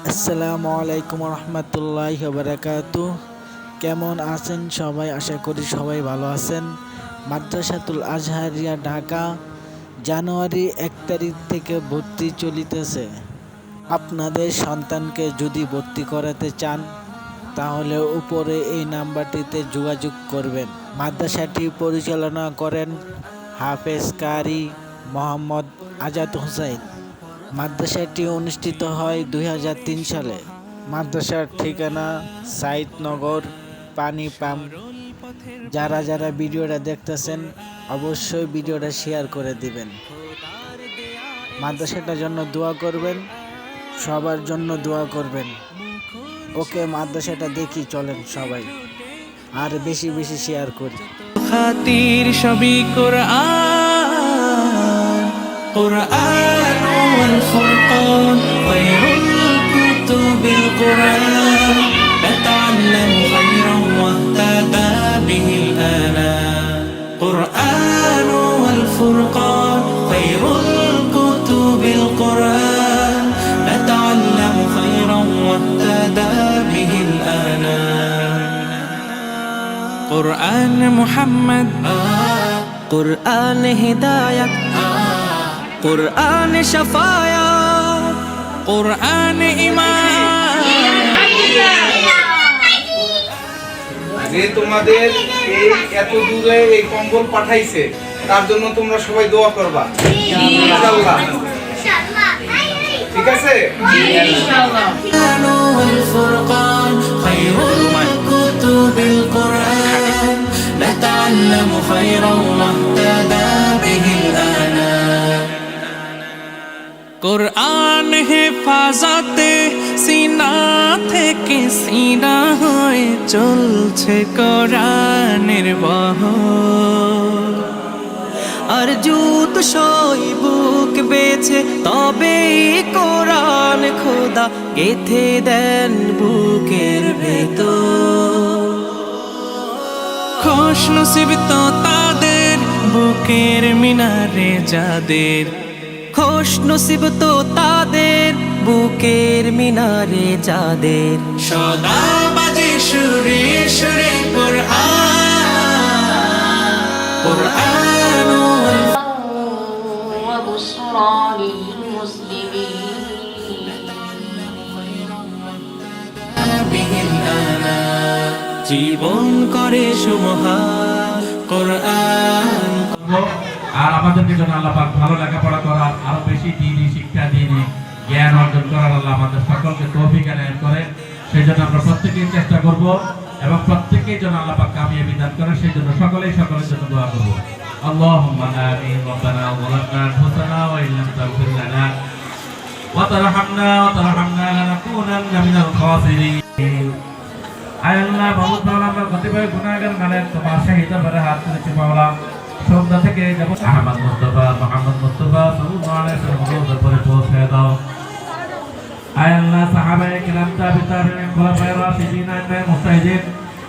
আসসালামু আলাইকুম রহমতুল্লাহি বারাকাতু। কেমন আছেন সবাই? আশা করি সবাই ভালো আছেন। মাদ্রাসাতুল আজহারিয়া ঢাকা, জানুয়ারি 1 তারিখ থেকে ভর্তি চলিতেছে। আপনাদের সন্তানকে যদি ভর্তি করাতে চান তাহলে উপরে এই নাম্বারটিতে যোগাযোগ করবেন। মাদ্রাসাটি পরিচালনা করেন হাফেজ কারি মোহাম্মদ আজাদ হোসাইন। মাদ্রাসাটি অনুষ্ঠিত হয় 2003 সালে। মাদ্রাসার ঠিকানা সাইদনগর পানি পাম্প। যারা ভিডিওটা দেখতেছেন অবশ্যই ভিডিওটা শেয়ার করে দিবেন। মাদ্রাসাটার জন্য দোয়া করবেন, সবার জন্য দোয়া করবেন। ওকে, মাদ্রাসাটা দেখি চলেন সবাই, আর বেশি বেশি শেয়ার করি। খাতির সবই কোরআন, কোরআন ওয়াল ফুরকান খায়রুল কুতুবিল কোরআন নাতাআল্লামু খায়রান ওয়াহতাদা বিহিল আনাম। কোরআন ওয়াল ফুরকান খায়রুল কুতুবিল কোরআন নাতাআল্লামু খায়রান ওয়াহতাদা বিহিল আনাম। कुरान मुहम्मद, कुरान हिदायत, कुरान शफायत, कुरान ईमान। যে তোমাদের এই এত দূরে এই কম্বল পাঠাইছে তার জন্য তোমরা সবাই দোয়া করবা ইনশাআল্লাহ। ঠিক আছে? ইনশাআল্লাহ। نتعلم خيرا واهتدى به الآنام। कुरान হেফাজতে সিনা থেকে সিনা হয়ে চলছে কোরআনের বহর। আর জুত সই বুক বেছে তবে কোরআন খোদা গেথে দেন বুকের ভেতর। খুশ নসিব তো তাদের বুকের মিনারে যাদের, খুশ নসিব তো তাদের বুকের মিনারে যাদের সদা বাজে সুরে সুরে কোরআন, কোরআন ওয়া বুশরা লিল মুসলিমিন বিহিল আনাম। জীবন করে সুমহান কোরআন। আর আমাদেরকে যেন আল্লাহ পাক ভালো লেখাপড়া করার, আরো বেশি দ্বীনি শিক্ষা, দ্বীনি জ্ঞান অর্জন করার আল্লাহ আমাদের সকলকে তৌফিক এনায়েত করে। সেই জন্য আমরা প্রত্যেকেই চেষ্টা করব এবং প্রত্যেকেই যেন আল্লাহ পাক কামিয়াবি দান করেন, সেই জন্য সকলের জন্য দোয়া করব। আল্লাহুম্মা আমিন। রব্বানা যালামনা আনফুসানা ওয়া ইল্লাম তাগফির লানা ওয়া তারহামনা লানাকুনান্না মিনাল খাসিরিন। আল্লাহ বহুত ভালো, আমরা কতিপয় গুনাহগার মানে তোমার শাহিদ করে হাত তুলেছি মাওলা। সন্ধ্যা থেকে যাব আহমদ মুস্তাফা মুহাম্মদ মুস্তাফা সাল্লাল্লাহু আলাইহি ওয়াসাল্লামের উপরে পৌঁছে দাও। আল্লাহ সাহাবায়ে কিরাম তাবিঈন খুলাফায়ে রাশিদিন আইমায়ে মুস্তাহিদিন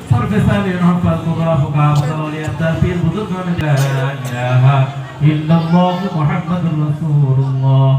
সরফে সালিহিন হাফাজ কুবরা ফুকাহা মুতাওয়ালিয়াত তাফসীর বুজুর্গান লা ইলাহা ইল্লাল্লাহু মুহাম্মাদুর রাসূলুল্লাহ।